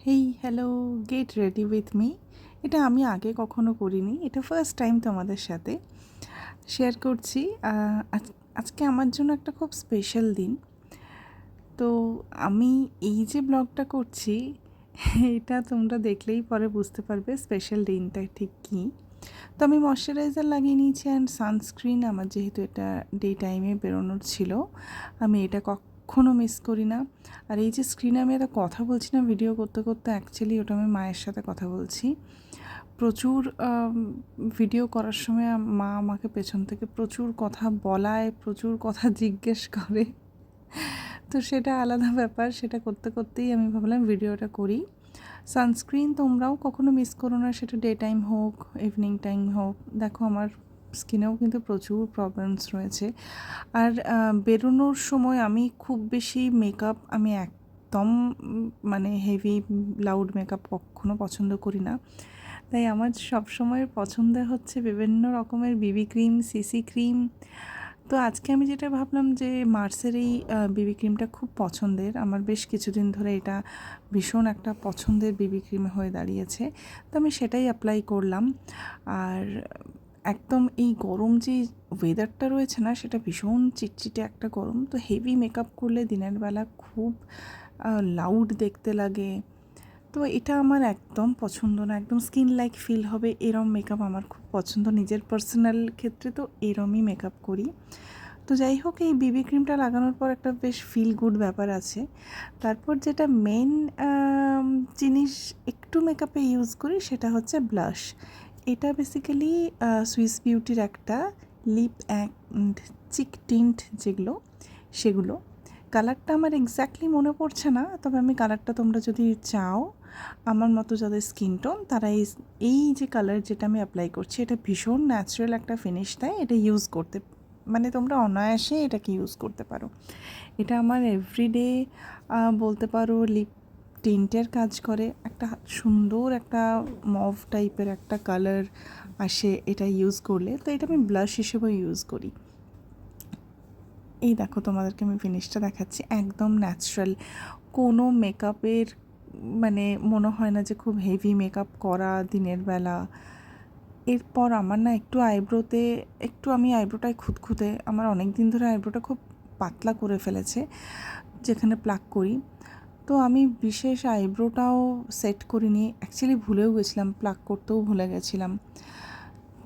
Hey hello, get ready with me. এটা আমি আগে কখনো করিনি, এটা ফার্স্ট টাইম তোমাদের সাথে শেয়ার করছি। আজকে আমার জন্য একটা খুব স্পেশাল দিন। তো আমি এই যে ব্লগটা করছি এটা তোমরা দেখলেই পরে বুঝতে পারবে স্পেশাল দিনটা ঠিক কী। তো আমি ময়শ্চারাইজার লাগিয়ে নিয়েছি অ্যান্ড সানস্ক্রিন, আমার যেহেতু এটা ডে টাইমে বেরোনোর ছিল, আমি এটা কখনো মিস করি না। আর এই যে স্ক্রিনে আমি একটা কথা বলছি না ভিডিও করতে করতে, অ্যাকচুয়ালি ওটা আমি মায়ের সাথে কথা বলছি। প্রচুর ভিডিও করার সময় মা আমাকে পেছন থেকে প্রচুর কথা বলায়, প্রচুর কথা জিজ্ঞেস করে। তো সেটা আলাদা ব্যাপার, সেটা করতে করতেই আমি ভাবলাম ভিডিওটা করি। সানস্ক্রিন তোমরাও কখনো মিস করো না, সেটা ডে টাইম হোক ইভিনিং টাইম হোক। দেখো আমার স্কিনেও কিন্তু প্রচুর প্রবলেমস রয়েছে। আর বেরোনোর সময় আমি খুব বেশি মেকআপ আমি একদম মানে হেভি লাউড মেকআপ কখনো পছন্দ করি না। তাই আমার সবসময় পছন্দের হচ্ছে বিভিন্ন রকমের বিবি ক্রিম, সিসি ক্রিম। তো আজকে আমি যেটা ভাবলাম যে মার্সের এই বিবি ক্রিমটা খুব পছন্দের, আমার বেশ কিছুদিন ধরে এটা ভীষণ একটা পছন্দের বিবি ক্রিম হয়ে দাঁড়িয়েছে। তো আমি সেটাই অ্যাপ্লাই করলাম। আর একদম এই গরম যে ওয়েদারটা রয়েছে না, সেটা ভীষণ চিটচিটে একটা গরম। তো হেভি মেকআপ করলে দিনের বেলা খুব লাউড দেখতে লাগে। তো এটা আমার একদম পছন্দ না, একদম স্কিন লাইক ফিল হবে এরম মেকআপ আমার খুব পছন্দ। নিজের পার্সোনাল ক্ষেত্রে তো এরমই মেকআপ করি। তো যাই হোক, এই বিবি ক্রিমটা লাগানোর পর একটা বেশ ফিল গুড ব্যাপার আছে। তারপর যেটা মেন জিনিস একটু মেকআপে ইউজ করি সেটা হচ্ছে ব্লাশ। এটা বেসিক্যালি সুইস বিউটির একটা লিপ অ্যান্ড চিক টিন্ট যেগুলো, সেগুলো। কালারটা আমার এক্স্যাক্টলি মনে পড়ছে না, তবে আমি কালারটা, তোমরা যদি চাও আমার মতো যাদের স্কিন টোন, তারা এই যে কালার যেটা আমি অ্যাপ্লাই করছি, এটা ভীষণ ন্যাচারাল একটা ফিনিশ দেয়। এটা ইউজ করতে মানে তোমরা অনায়াসে এটাকে ইউজ করতে পারো। এটা আমার এভরিডে বলতে পারো লিপ টিন্টের কাজ করে। একটা সুন্দর একটা মভ টাইপের একটা কালার আসে এটা ইউজ করলে। তো এটা আমি ব্লাশ হিসেবেও ইউজ করি। এই দেখো, তোমাদেরকে আমি ফিনিশটা দেখাচ্ছি, একদম ন্যাচারাল। কোনো মেকআপের মানে মনে হয় না যে খুব হেভি মেকআপ করা দিনের বেলা। এরপর আমার না একটু আইব্রোতে আমি আইব্রোটায় খুঁতখুঁতে, আমার অনেক দিন ধরে আইব্রোটা খুব পাতলা করে ফেলেছে যেখানে প্লাক করি। তো আমি বিশেষ আইব্রোটাও সেট করিনি, অ্যাকচুয়ালি ভুলেও গেছিলাম, প্লাক করতেও ভুলে গেছিলাম।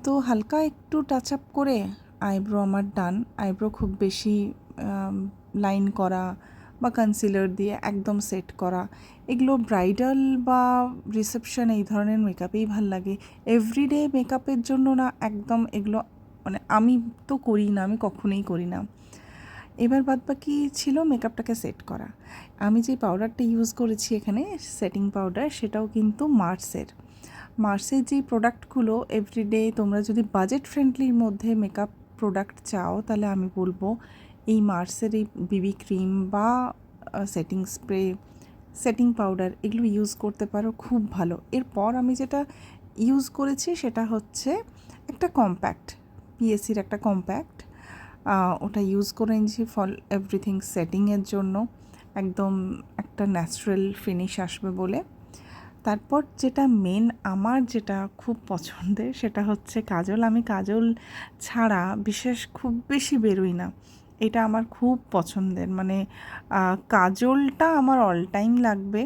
তো হালকা একটু টাচ আপ করে আইব্রো আমার ডান। আইব্রো খুব বেশি লাইন করা বা কনসিলার দিয়ে একদম সেট করা, এগুলো ব্রাইডাল বা রিসেপশন এই ধরনের মেকআপেই ভাল লাগে। এভরিডে মেকআপের জন্য না, একদম এগুলো মানে আমি তো করি না, আমি কখনোই করি না। এবার বাদবাকি ছিল মেকআপটাকে সেট করা। আমি যে পাউডারটা ইউজ করেছি এখানে, সেটিং পাউডার, সেটাও কিন্তু মার্সের যে প্রোডাক্টগুলো এভরিডে, তোমরা যদি বাজেট ফ্রেন্ডলির মধ্যে মেকআপ প্রোডাক্ট চাও, তাহলে আমি বলবো এই মার্সের এই বিবি ক্রিম বা সেটিং স্প্রে, সেটিং পাউডার, এগুলো ইউজ করতে পারো, খুব ভালো। এরপর আমি যেটা ইউজ করেছি সেটা হচ্ছে একটা কম্প্যাক্ট, পিএসির একটা কম্প্যাক্ট, ওটা ইউজ করে নিয়েছি ফর এভরিথিং সেটিংয়ের জন্য, একদম একটা ন্যাচারাল ফিনিশ আসবে বলে। তারপর যেটা মেন আমার যেটা খুব পছন্দের সেটা হচ্ছে কাজল। আমি কাজল ছাড়া বিশেষ খুব বেশি বেরোই না, এটা আমার খুব পছন্দের। মানে কাজলটা আমার অল টাইম লাগবে।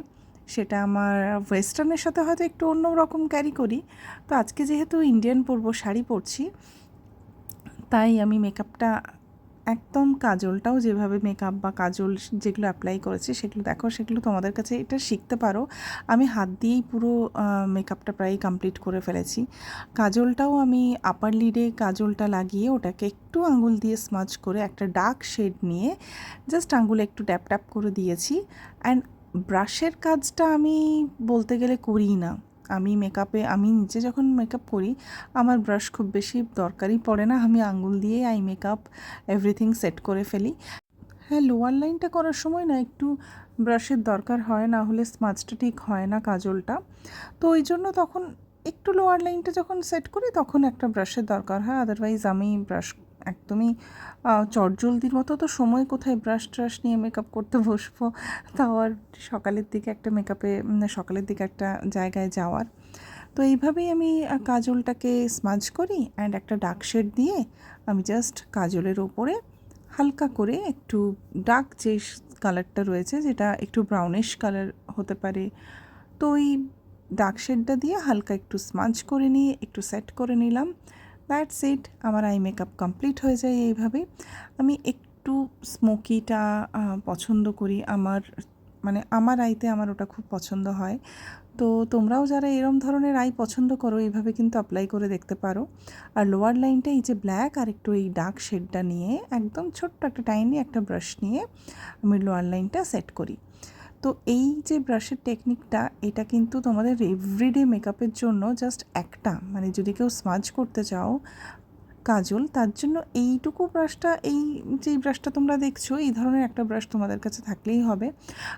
সেটা আমার ওয়েস্টার্নের সাথে হয়তো একটু অন্য রকম ক্যারি করি। তো আজকে যেহেতু ইন্ডিয়ান পরবো, শাড়ি পরছি, তাই আমি মেকআপটা একদম, কাজলটাও যেভাবে মেকআপ বা কাজল যেগুলো অ্যাপ্লাই করেছি সেগুলো দেখো, সেগুলো তোমাদের কাছে এটা শিখতে পারো। আমি হাত দিয়েই পুরো মেকআপটা প্রায় কমপ্লিট করে ফেলেছি। কাজলটাও আমি আপার লিডে কাজলটা লাগিয়ে ওটাকে একটু আঙুল দিয়ে স্মাচ করে একটা ডার্ক শেড নিয়ে জাস্ট আঙুলে একটু ট্যাপ ট্যাপ করে দিয়েছি। অ্যান্ড ব্রাশের কাজটা আমি বলতে গেলে করিই না। আমি নিজে যখন মেকআপ করি, আমার ব্রাশ খুব বেশি দরকারই পড়ে না, আমি আঙুল দিয়ে আই মেকআপ এভরিথিং সেট করে ফেলি। হ্যাঁ, লোয়ার লাইনটা করার সময় না একটু ব্রাশের দরকার হয়, না হলে স্মাচটা ঠিক হয় না কাজলটা। তো ওই জন্য তখন একটু লোয়ার লাইনটা যখন সেট করি তখন একটা ব্রাশের দরকার হয়, আদারওয়াইজ আমি ব্রাশ একদমই চটজলদির মতো তো সময় কোথায় ব্রাশ ট্রাশ নিয়ে মেকআপ করতে বসবো, তাও আর সকালের দিকে একটা মেকআপে সকালের দিকে একটা জায়গায় যাওয়ার। তো এইভাবেই আমি কাজলটাকে স্মাজ করি অ্যান্ড একটা ডার্ক শেড দিয়ে আমি জাস্ট কাজলের ওপরে হালকা করে একটু ডার্ক যে কালারটা রয়েছে, যেটা একটু ব্রাউনিশ কালার হতে পারে, তো ওই ডার্ক শেডটা দিয়ে হালকা একটু স্মাজ করে নিয়ে একটু সেট করে নিলাম। দ্যাটস ইট, আমার আই মেকআপ কমপ্লিট হয়ে যায় এইভাবে। আমি একটু স্মোকিটা পছন্দ করি, আমার আইতে আমার ওটা খুব পছন্দ হয়। তো তোমরাও যারা এরম ধরনের আই পছন্দ করো এইভাবে কিন্তু অ্যাপ্লাই করে দেখতে পারো। আর লোয়ার লাইনটা এই যে ব্ল্যাক আর একটু এই ডার্ক শেডটা নিয়ে একদম ছোট্ট একটা টাইনি একটা ব্রাশ নিয়ে আমি লোয়ার লাইনটা সেট করি। তো এই যে ব্রাশের টেকনিকটা, এটা কিন্তু তোমাদের এভরিডে মেকআপের জন্য জাস্ট একটা, মানে যদি কেউ স্মাজ করতে চাও কাজল, তার জন্য এইটুকু ব্রাশটা, এই যে ব্রাশটা তোমরা দেখছো, এই ধরনের একটা ব্রাশ তোমাদের কাছে থাকলেই হবে।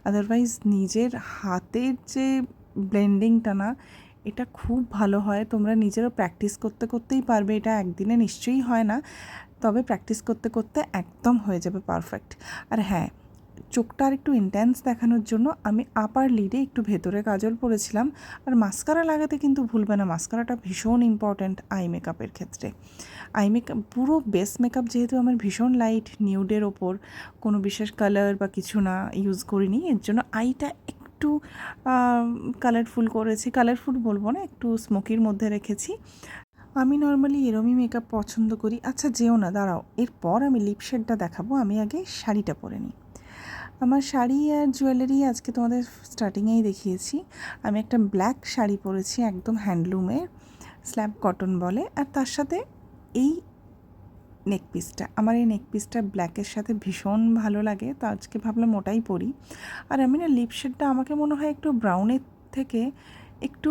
আদারওয়াইজ নিজের হাতের যে ব্লেন্ডিংটা না, এটা খুব ভালো হয়। তোমরা নিজেরও প্র্যাকটিস করতে করতেই পারবে, এটা একদিনে নিশ্চয়ই হয় না, তবে প্র্যাকটিস করতে করতে একদম হয়ে যাবে পারফেক্ট। আর হ্যাঁ, চোখটা আর একটু ইন্টেন্স দেখানোর জন্য আমি আপার লিডে একটু ভেতরে কাজল পরেছিলাম। আর মাস্কারা লাগাতে কিন্তু ভুলবে না, মাস্কারাটা ভীষণ ইম্পর্ট্যান্ট আই মেকআপের ক্ষেত্রে। আই মেকআপ পুরো বেস মেকআপ যেহেতু আমার ভীষণ লাইট নিউডের ওপর, কোনো বিশেষ কালার বা কিছু না ইউজ করিনি, এর জন্য আইটা একটু কালারফুল করেছি, কালারফুল বলবো না, একটু স্মোকির মধ্যে রেখেছি। আমি নর্মালি এরমই মেকআপ পছন্দ করি। আচ্ছা যেও না, দাঁড়াও, এরপর আমি লিপ শেডটা দেখাবো, আমি আগে শাড়িটা পরে নিই। আমার শাড়ি আর জুয়েলারি আজকে তোমাদের স্টার্টিংয়েই দেখিয়েছি। আমি একটা ব্ল্যাক শাড়ি পরেছি, একদম হ্যান্ডলুমের, স্ল্যাব কটন বলে, আর তার সাথে এই নেকপিসটা, আমার এই নেকপিসটা ব্ল্যাকের সাথে ভীষণ ভালো লাগে, তো আজকে ভাবলাম ওটাই পরি। আর আমি না লিপ শেডটা আমাকে মনে হয় একটু ব্রাউনের থেকে একটু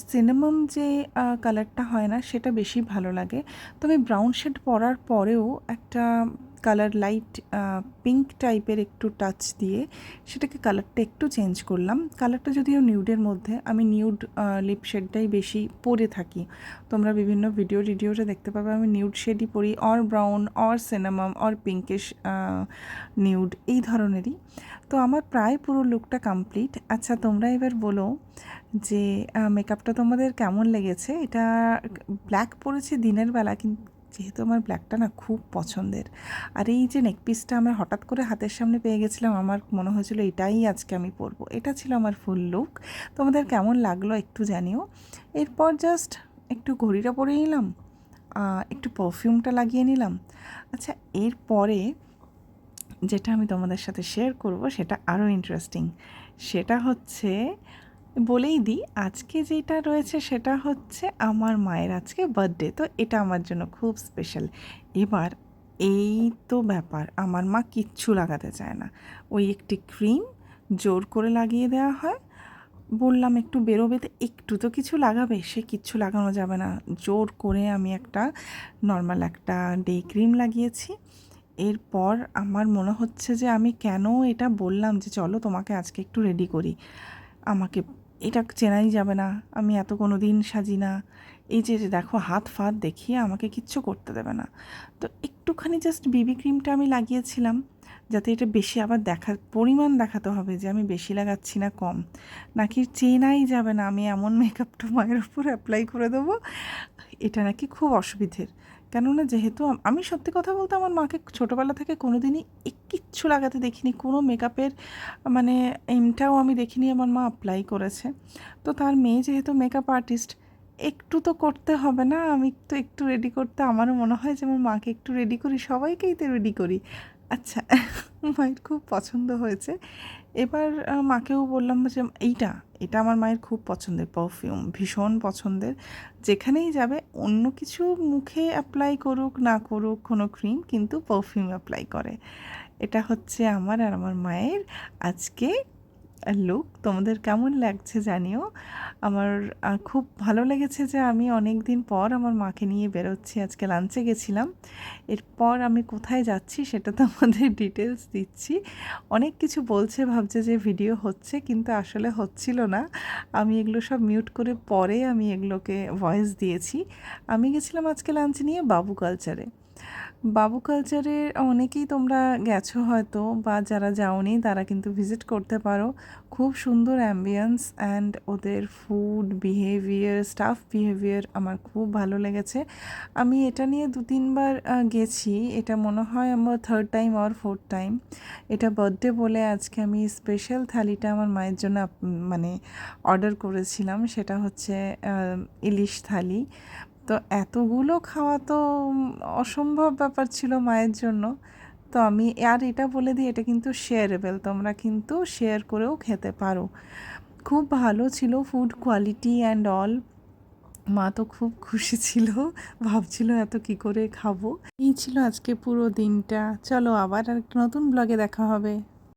সিনামন যে কালারটা হয় না, সেটা বেশি ভালো লাগে। তবে ব্রাউন শেড পরার পরেও একটা কালার লাইট পিঙ্ক টাইপের একটু টাচ দিয়ে সেটাকে কালারটা একটু চেঞ্জ করলাম। কালারটা যদিও নিউডের মধ্যে, আমি নিউড লিপ শেডটাই বেশি পরে থাকি। তোমরা বিভিন্ন ভিডিওতে দেখতে পাবে আমি নিউড শেডই পরি, or brown, or cinnamon, or pinkish nude, এই ধরনেরই। তো আমার প্রায় পুরো লুকটা কমপ্লিট। আচ্ছা তোমরা এবার বলো যে মেকআপটা তোমাদের কেমন লেগেছে। এটা ব্ল্যাক পরেছি দিনের বেলা, কিন্তু যেহেতু আমার ব্ল্যাকটা না খুব পছন্দের, আর এই যে নেকপিসটা আমরা হঠাৎ করে হাতের সামনে পেয়ে গেছিলাম, আমার মনে হয়েছিল এটাই আজকে আমি পরবো। এটা ছিল আমার ফুল লুক। তোমাদের কেমন লাগলো একটু জানিও। এরপর জাস্ট একটু ঘড়িটা পরে নিলাম, একটু পারফিউমটা লাগিয়ে নিলাম। আচ্ছা এরপরে যেটা আমি তোমাদের সাথে শেয়ার করব সেটা আরও ইন্টারেস্টিং। সেটা হচ্ছে, বলেই দিই, আজকে যেটা রয়েছে সেটা হচ্ছে আমার মায়ের আজকে বার্থডে, তো এটা আমার জন্য খুব স্পেশাল। এবার এই তো ব্যাপার, আমার মা কিচ্ছু লাগাতে চায় না, ওই একটি ক্রিম জোর করে লাগিয়ে দেওয়া হয়। বললাম একটু বেরোবে তো একটু তো কিছু লাগাবে, সে কিচ্ছু লাগানো যাবে না, জোর করে আমি একটা নর্মাল একটা ডে ক্রিম লাগিয়েছি। এরপর আমার মনে হচ্ছে যে আমি কেন এটা বললাম যে চলো তোমাকে আজকে একটু রেডি করি, আমাকে এটা চেনাই যাবে না, আমি এত কোনো দিন সাজি না, এই যে দেখো হাত ফাত দেখিয়ে আমাকে কিচ্ছু করতে দেবে না। তো একটুখানি জাস্ট বিবি ক্রিমটা আমি লাগিয়েছিলাম, যাতে এটা বেশি আবার পরিমাণ দেখাতে হবে যে আমি বেশি লাগাচ্ছি না কম, নাকি চেনাই যাবে না, আমি এমন মেকআপটা মায়ের উপর অ্যাপ্লাই করে দেবো, এটা নাকি খুব অসুবিধের। কেননা যেহেতু আমি সত্যি কথা বলতে আমার মাকে ছোটোবেলা থেকে কোনো দিনই কিচ্ছু লাগাতে দেখিনি, কোনো মেকআপের মানে এমটাও আমি দেখিনি আমার মা অ্যাপ্লাই করেছে। তো তার মেয়ে যেহেতু মেকআপ আর্টিস্ট, একটু তো করতে হবে না, আমি তো একটু রেডি করতে আমারও মনে হয় যে আমার মাকে একটু রেডি করি, সবাইকেই তো রেডি করি। আচ্ছা মায়ের খুব পছন্দ হয়েছে। এবার মাকেও বললাম যে এটা আমার মায়ের খুব পছন্দের পারফিউম, ভীষণ পছন্দের। যেখানেই যাবে অন্য কিছু মুখে অ্যাপ্লাই করুক না করুক কোনো ক্রিম, কিন্তু পারফিউম অ্যাপ্লাই করে। এটা হচ্ছে আমার আর আমার মায়ের আজকে লুক। তোমাদের কেমন লাগছে জানিও। আমার খুব ভালো লেগেছে যে আমি অনেক দিন পর আমার মাকে নিয়ে বেরোচ্ছি, আজকে লাঞ্চে গেছিলাম। এরপর আমি কোথায় যাচ্ছি সেটা তো আমাদের ডিটেলস দিচ্ছি। অনেক কিছু বলছে, ভাবছে যে ভিডিও হচ্ছে, কিন্তু আসলে হচ্ছিল না। আমি এগুলো সব মিউট করে পরে আমি এগুলোকে ভয়েস দিয়েছি। আমি গেছিলাম আজকে লাঞ্চ নিয়ে বাবু কালচারে। বাবু কালচারের অনেকেই তোমরা গেছো হয়তো, বা যারা যাওনি তারা কিন্তু ভিজিট করতে পারো। খুব সুন্দর অ্যাম্বিয়েন্স অ্যান্ড ওদের ফুড বিহেভিয়ার, স্টাফ বিহেভিয়ার আমার খুব ভালো লেগেছে। আমি এটা নিয়ে 2-3 বার গেছি। এটা মনে হয় আমার third time or fourth time. এটা বার্থডে বলে আজকে আমি স্পেশাল থালিটা আমার মায়ের জন্য মানে অর্ডার করেছিলাম। সেটা হচ্ছে ইলিশ থালি। তো এতগুলো খাওয়া তো অসম্ভব ব্যাপার ছিল মায়ের জন্য। তো আমি আর এটা বলে দিই, এটা কিন্তু শেয়ারেবল, তোমরা কিন্তু শেয়ার করেও খেতে পারো। খুব ভালো ছিল ফুড কোয়ালিটি অ্যান্ড অল। মা তো খুব খুশি ছিল, ভাবছিল এত কি করে খাবো। এই ছিল আজকে পুরো দিনটা। চলো আবার আর একটা নতুন ব্লগে দেখা হবে।